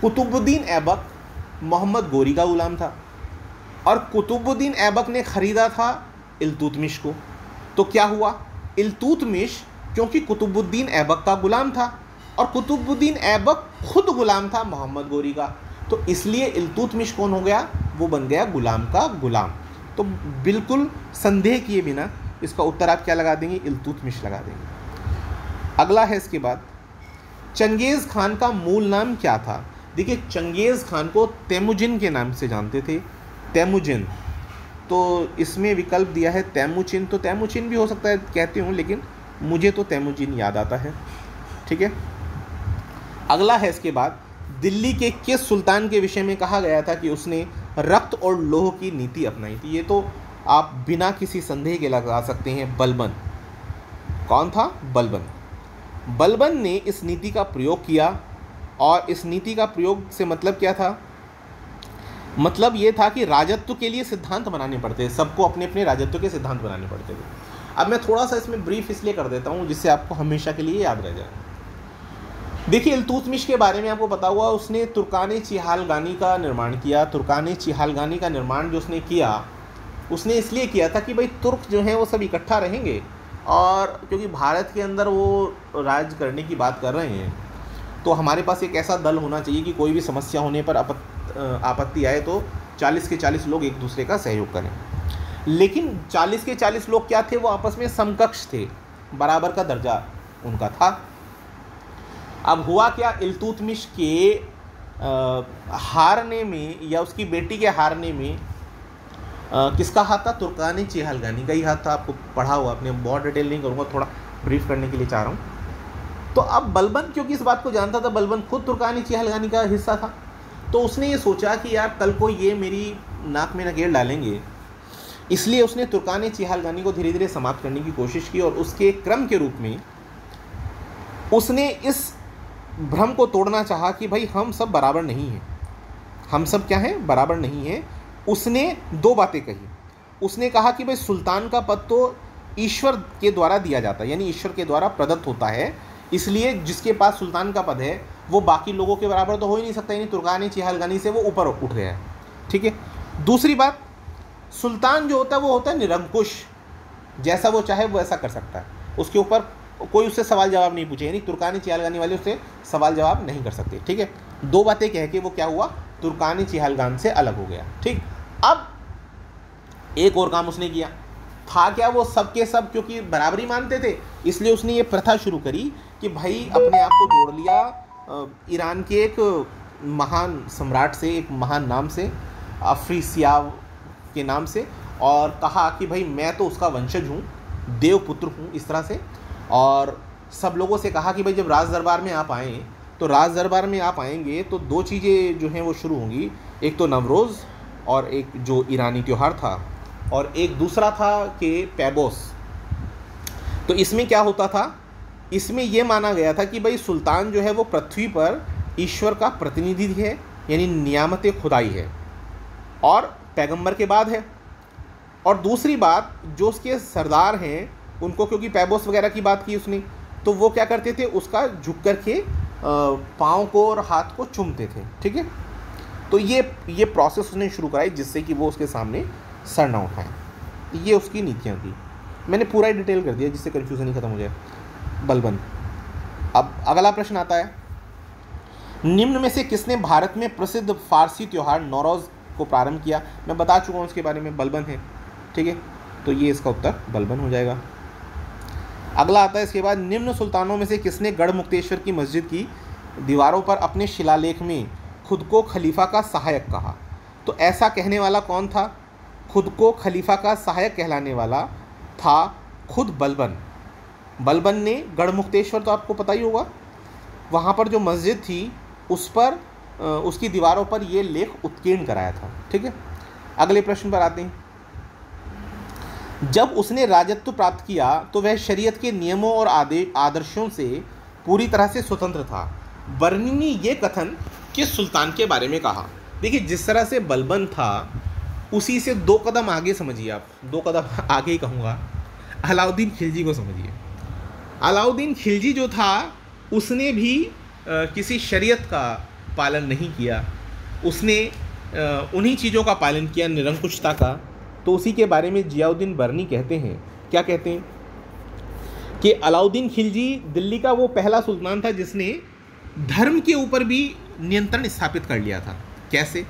कुतुबुद्दीन ऐबक मोहम्मद गोरी का गुलाम था और कुतुबुद्दीन ऐबक ने ख़रीदा था इल्तुतमिश को। तो क्या हुआ, इल्तुतमिश क्योंकि कुतुबुद्दीन ऐबक का गुलाम था और कुतुबुद्दीन ऐबक खुद गुलाम था मोहम्मद गोरी का, तो इसलिए इल्तुतमिश कौन हो गया, वो बन गया गुलाम का गुलाम। तो बिल्कुल संदेह किए बिना इसका उत्तर आप क्या लगा देंगे, इल्तुतमिश लगा देंगे। अगला है इसके बाद, चंगेज़ खान का मूल नाम क्या था। देखिए चंगेज़ खान को तैमुजिन के नाम से जानते थे, तैमुजिन, तो इसमें विकल्प दिया है तैमुचिन, तो तैमुचिन भी हो सकता है कहते हूँ, लेकिन मुझे तो तैमुजिन याद आता है। ठीक है, अगला है इसके बाद, दिल्ली के किस सुल्तान के विषय में कहा गया था कि उसने रक्त और लोह की नीति अपनाई थी। ये तो आप बिना किसी संदेह के लगा सकते हैं, बलबन। कौन था, बलबन। बलबन ने इस नीति का प्रयोग किया, और इस नीति का प्रयोग से मतलब क्या था, मतलब ये था कि राजत्व के लिए सिद्धांत बनाने पड़ते थे, सबको अपने अपने राजत्व के सिद्धांत बनाने पड़ते थे। अब मैं थोड़ा सा इसमें ब्रीफ इसलिए कर देता हूँ जिससे आपको हमेशा के लिए याद रह जाए। देखिए इल्तुतमिश के बारे में आपको पता हुआ, उसने तुर्कान चिहालगानी का निर्माण किया। तुर्कान चिहालगानी का निर्माण जो उसने किया, उसने इसलिए किया था कि भाई तुर्क जो हैं वो सब इकट्ठा रहेंगे, और क्योंकि भारत के अंदर वो राज करने की बात कर रहे हैं, तो हमारे पास एक ऐसा दल होना चाहिए कि कोई भी समस्या होने पर आपत्ति आए तो 40 के 40 लोग एक दूसरे का सहयोग करें। लेकिन 40 के 40 लोग क्या थे, वो आपस में समकक्ष थे, बराबर का दर्जा उनका था। अब हुआ क्या, इल्तुतमिश के हारने में या उसकी बेटी के हारने में किसका हाथ था, तुर्कान चिहालगानी का ही हाथ था। आपको पढ़ा हुआ, अपने बहुत डिटेल नहीं करूँगा, थोड़ा ब्रीफ करने के लिए चाह रहा हूँ। तो अब बलबन क्योंकि इस बात को जानता था, बलबन खुद तुर्कान चिहालगानी का हिस्सा था, तो उसने ये सोचा कि यार कल को ये मेरी नाक में नकेल डालेंगे, इसलिए उसने तुर्कान चिहालगानी को धीरे धीरे समाप्त करने की कोशिश की। और उसके क्रम के रूप में उसने इस भ्रम को तोड़ना चाहा कि भाई हम सब बराबर नहीं हैं, हम सब क्या हैं, बराबर नहीं हैं। उसने दो बातें कही। उसने कहा कि भाई सुल्तान का पद तो ईश्वर के द्वारा दिया जाता है, यानी ईश्वर के द्वारा प्रदत्त होता है, इसलिए जिसके पास सुल्तान का पद है वो बाकी लोगों के बराबर तो हो ही नहीं सकता, यानी तुर्कान चिहालगानी से वो ऊपर उठ गया है। ठीक है, दूसरी बात, सुल्तान जो होता है वो होता है निरंकुश, जैसा वो चाहे वो ऐसा कर सकता है, उसके ऊपर कोई उससे सवाल जवाब नहीं पूछे, यानी तुर्कान चिहालगानी वाले उससे सवाल जवाब नहीं कर सकते। ठीक है, दो बातें कह के वो क्या हुआ, तुर्कान चिहालगान से अलग हो गया। ठीक, अब एक और काम उसने किया था, क्या, वो सब के सब क्योंकि बराबरी मानते थे, इसलिए उसने ये प्रथा शुरू करी कि भाई अपने आप को जोड़ लिया ईरान के एक महान सम्राट से, एक महान नाम से, अफ्रीसियाब के नाम से, और कहा कि भाई मैं तो उसका वंशज हूँ, देवपुत्र हूँ, इस तरह से। और सब लोगों से कहा कि भाई जब राज दरबार में आप आएँ, तो राज दरबार में आप आएंगे तो दो चीज़ें जो हैं वो शुरू होंगी, एक तो नवरोज़ और एक जो ईरानी त्यौहार था, और एक दूसरा था कि पैबोस। तो इसमें क्या होता था, इसमें यह माना गया था कि भाई सुल्तान जो है वो पृथ्वी पर ईश्वर का प्रतिनिधि है, यानी नियामत खुदाई है, और पैगंबर के बाद है। और दूसरी बात, जो उसके सरदार हैं उनको, क्योंकि पैबोस वगैरह की बात की उसने, तो वो क्या करते थे, उसका झुक कर के पाँव को और हाथ को चूमते थे। ठीक है, तो ये प्रोसेस उसने शुरू कराई जिससे कि वो उसके सामने सर ना उठाएं। ये उसकी नीतियाँ थी। मैंने पूरा ही डिटेल कर दिया जिससे कन्फ्यूज़न नहीं खत्म हो जाए। बलबन। अब अगला प्रश्न आता है, निम्न में से किसने भारत में प्रसिद्ध फारसी त्यौहार नौरोज़ को प्रारंभ किया। मैं बता चुका हूँ उसके बारे में, बलबन है। ठीक है, तो ये इसका उत्तर बलबन हो जाएगा। अगला आता है इसके बाद, निम्न सुल्तानों में से किसने गढ़मुक्तेश्वर की मस्जिद की दीवारों पर अपने शिलालेख में खुद को खलीफा का सहायक कहा। तो ऐसा कहने वाला कौन था, खुद को खलीफा का सहायक कहलाने वाला था खुद बलबन। बलबन ने गढ़मुक्तेश्वर, तो आपको पता ही होगा, वहाँ पर जो मस्जिद थी उस पर उसकी दीवारों पर ये लेख उत्कीर्ण कराया था। ठीक है, अगले प्रश्न पर आते हैं। जब उसने राजत्व प्राप्त किया तो वह शरीयत के नियमों और आदर्शों से पूरी तरह से स्वतंत्र था। बर्नी ने ये कथन किस सुल्तान के बारे में कहा। देखिए, जिस तरह से बलबन था उसी से दो कदम आगे समझिए, आप दो कदम आगे ही कहूँगा, अलाउद्दीन खिलजी को समझिए। अलाउद्दीन खिलजी जो था उसने भी किसी शरीयत का पालन नहीं किया, उसने उन्हीं चीज़ों का पालन किया, निरंकुशता का। तो उसी के बारे में जियाउद्दीन बर्नी कहते हैं, क्या कहते हैं कि अलाउद्दीन खिलजी दिल्ली का वो पहला सुल्तान था जिसने धर्म के ऊपर भी नियंत्रण स्थापित कर लिया था। कैसे?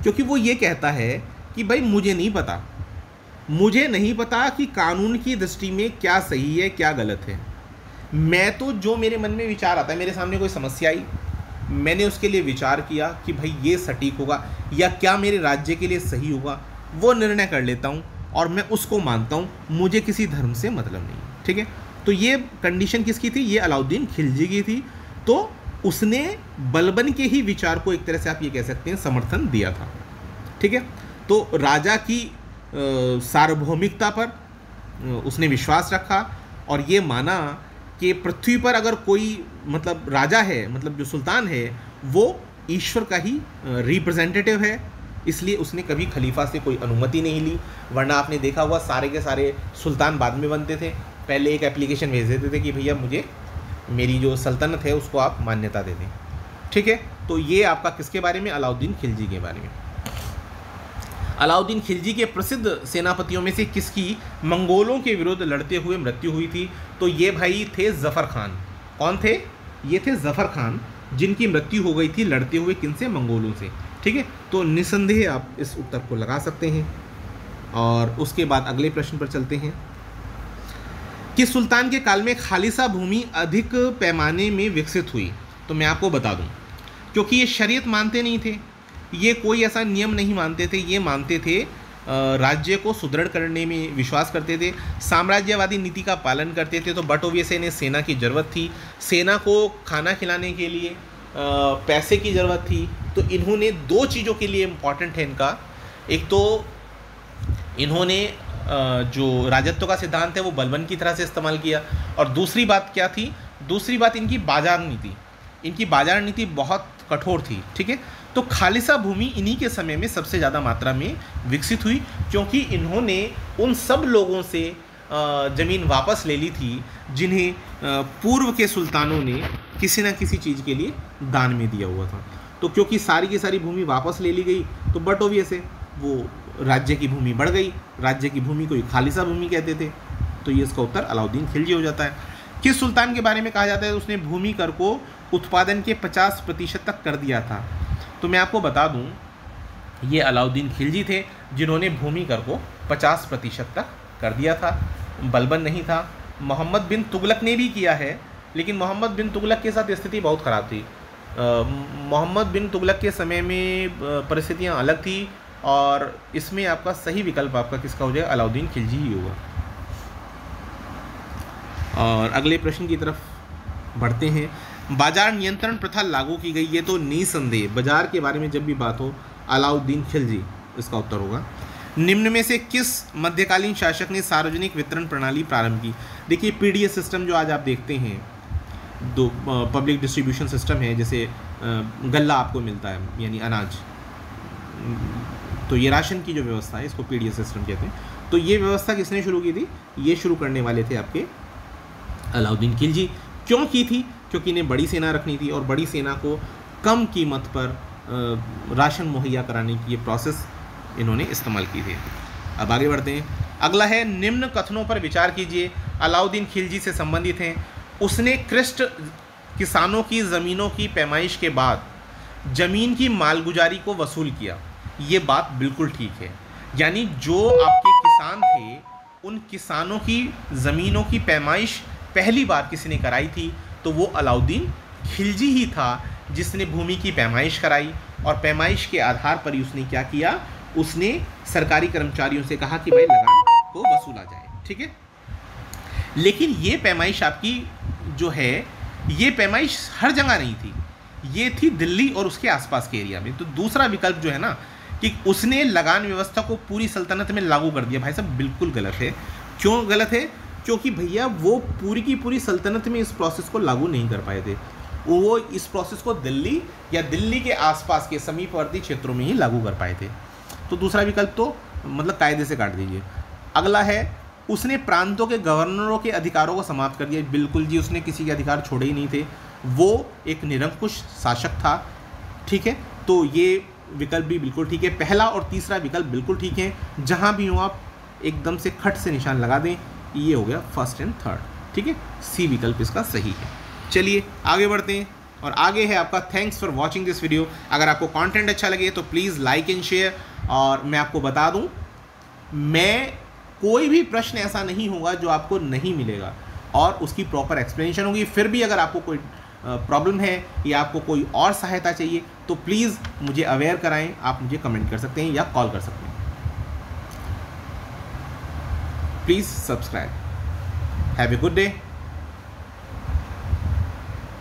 क्योंकि वो ये कहता है कि भाई मुझे नहीं पता कि कानून की दृष्टि में क्या सही है क्या गलत है। मैं तो जो मेरे मन में विचार आता है, मेरे सामने कोई समस्या आई, मैंने उसके लिए विचार किया कि भाई ये सटीक होगा या क्या मेरे राज्य के लिए सही होगा, वो निर्णय कर लेता हूँ और मैं उसको मानता हूँ, मुझे किसी धर्म से मतलब नहीं। ठीक है, तो ये कंडीशन किसकी थी? ये अलाउद्दीन खिलजी की थी। तो उसने बलबन के ही विचार को एक तरह से आप ये कह सकते हैं समर्थन दिया था। ठीक है, तो राजा की सार्वभौमिकता पर उसने विश्वास रखा और ये माना कि पृथ्वी पर अगर कोई मतलब राजा है, मतलब जो सुल्तान है, वो ईश्वर का ही रिप्रेजेंटेटिव है। इसलिए उसने कभी खलीफा से कोई अनुमति नहीं ली। वरना आपने देखा हुआ सारे के सारे सुल्तान बाद में बनते थे, पहले एक एप्लीकेशन भेज देते थे कि भैया मुझे मेरी जो सल्तनत है उसको आप मान्यता दे दें। ठीक है, तो ये आपका किसके बारे में? अलाउद्दीन खिलजी के बारे में। अलाउद्दीन खिलजी के प्रसिद्ध सेनापतियों में से किसकी मंगोलों के विरुद्ध लड़ते हुए मृत्यु हुई थी? तो ये भाई थे जफ़र खान। कौन थे? ये थे जफ़र खान, जिनकी मृत्यु हो गई थी लड़ते हुए किनसे? मंगोलों से। ठीक है, तो निसंदेह आप इस उत्तर को लगा सकते हैं। और उसके बाद अगले प्रश्न पर चलते हैं कि सुल्तान के काल में खालिसा भूमि अधिक पैमाने में विकसित हुई। तो मैं आपको बता दूं, क्योंकि ये शरीयत मानते नहीं थे, ये कोई ऐसा नियम नहीं मानते थे, ये मानते थे राज्य को सुदृढ़ करने में विश्वास करते थे, साम्राज्यवादी नीति का पालन करते थे। तो बट ओबियसली इन्हें सेना की ज़रूरत थी, सेना को खाना खिलाने के लिए पैसे की ज़रूरत थी। तो इन्होंने दो चीज़ों के लिए इम्पॉर्टेंट है इनका, एक तो इन्होंने जो राजत्व का सिद्धांत है वो बलबन की तरह से इस्तेमाल किया, और दूसरी बात क्या थी? दूसरी बात इनकी बाजार नीति। इनकी बाजार नीति बहुत कठोर थी। ठीक है, तो खालिसा भूमि इन्हीं के समय में सबसे ज़्यादा मात्रा में विकसित हुई, क्योंकि इन्होंने उन सब लोगों से ज़मीन वापस ले ली थी जिन्हें पूर्व के सुल्तानों ने किसी न किसी चीज़ के लिए दान में दिया हुआ था। तो क्योंकि सारी की सारी भूमि वापस ले ली गई, तो बट ओबियस है वो राज्य की भूमि बढ़ गई। राज्य की भूमि को खालिसा भूमि कहते थे। तो ये इसका उत्तर अलाउद्दीन खिलजी हो जाता है। किस सुल्तान के बारे में कहा जाता है उसने भूमि कर को उत्पादन के 50% तक कर दिया था? तो मैं आपको बता दूं, ये अलाउद्दीन खिलजी थे जिन्होंने भूमि कर को 50% तक कर दिया था। बलबन नहीं था। मोहम्मद बिन तुगलक ने भी किया है, लेकिन मोहम्मद बिन तुगलक के साथ स्थिति बहुत ख़राब थी। मोहम्मद बिन तुगलक के समय में परिस्थितियाँ अलग थी, और इसमें आपका सही विकल्प आपका किसका हो जाएगा? अलाउद्दीन खिलजी ही होगा। और अगले प्रश्न की तरफ बढ़ते हैं। बाजार नियंत्रण प्रथा लागू की गई। ये तो निसंदेह बाजार के बारे में जब भी बात हो अलाउद्दीन खिलजी इसका उत्तर होगा। निम्न में से किस मध्यकालीन शासक ने सार्वजनिक वितरण प्रणाली प्रारंभ की? देखिए पीडीएस सिस्टम जो आज आप देखते हैं, दो पब्लिक डिस्ट्रीब्यूशन सिस्टम है, जैसे गल्ला आपको मिलता है यानी अनाज, तो ये राशन की जो व्यवस्था है इसको पीडीएस सिस्टम कहते हैं। तो ये व्यवस्था किसने शुरू की थी? ये शुरू करने वाले थे आपके अलाउद्दीन खिलजी। क्यों की थी? क्योंकि इन्हें बड़ी सेना रखनी थी, और बड़ी सेना को कम कीमत पर राशन मुहैया कराने की ये प्रोसेस इन्होंने इस्तेमाल की थी। अब आगे बढ़ते हैं। अगला है निम्न कथनों पर विचार कीजिए। अलाउद्दीन खिलजी से संबंधित हैं। उसने कृष्ण किसानों की ज़मीनों की पैमाइश के बाद ज़मीन की मालगुजारी को वसूल किया। ये बात बिल्कुल ठीक है। यानी जो आपके किसान थे उन किसानों की ज़मीनों की पैमाइश पहली बार किसी ने कराई थी तो वो अलाउद्दीन खिलजी ही था जिसने भूमि की पैमाइश कराई, और पैमाइश के आधार पर ही उसने क्या किया? उसने सरकारी कर्मचारियों से कहा कि भाई लगान को वसूला जाए। ठीक है, लेकिन ये पैमाइश आपकी जो है, ये पैमाइश हर जगह नहीं थी, ये थी दिल्ली और उसके आसपास के एरिया में। तो दूसरा विकल्प जो है ना कि उसने लगान व्यवस्था को पूरी सल्तनत में लागू कर दिया, भाई साहब बिल्कुल गलत है। क्यों गलत है? क्योंकि भैया वो पूरी की पूरी सल्तनत में इस प्रोसेस को लागू नहीं कर पाए थे। वो इस प्रोसेस को दिल्ली या दिल्ली के आसपास के समीपवर्ती क्षेत्रों में ही लागू कर पाए थे। तो दूसरा विकल्प तो मतलब कायदे से काट दीजिए। अगला है उसने प्रांतों के गवर्नरों के अधिकारों को समाप्त कर दिया। बिल्कुल जी, उसने किसी के अधिकार छोड़े ही नहीं थे, वो एक निरंकुश शासक था। ठीक है, तो ये विकल्प भी बिल्कुल ठीक है। पहला और तीसरा विकल्प बिल्कुल ठीक है। जहाँ भी हो आप एकदम से खट से निशान लगा दें। ये हो गया फर्स्ट एंड थर्ड। ठीक है, सी विकल्प इसका सही है। चलिए आगे बढ़ते हैं। और आगे है आपका thanks for watching this video. अगर आपको कंटेंट अच्छा लगे तो प्लीज़ लाइक एंड शेयर। और मैं आपको बता दूं, मैं कोई भी प्रश्न ऐसा नहीं होगा जो आपको नहीं मिलेगा और उसकी प्रॉपर एक्सप्लेनेशन होगी। फिर भी अगर आपको कोई प्रॉब्लम है या आपको कोई और सहायता चाहिए तो प्लीज़ मुझे अवेयर कराएं। आप मुझे कमेंट कर सकते हैं या कॉल कर सकते हैं। Please subscribe. Have a good day.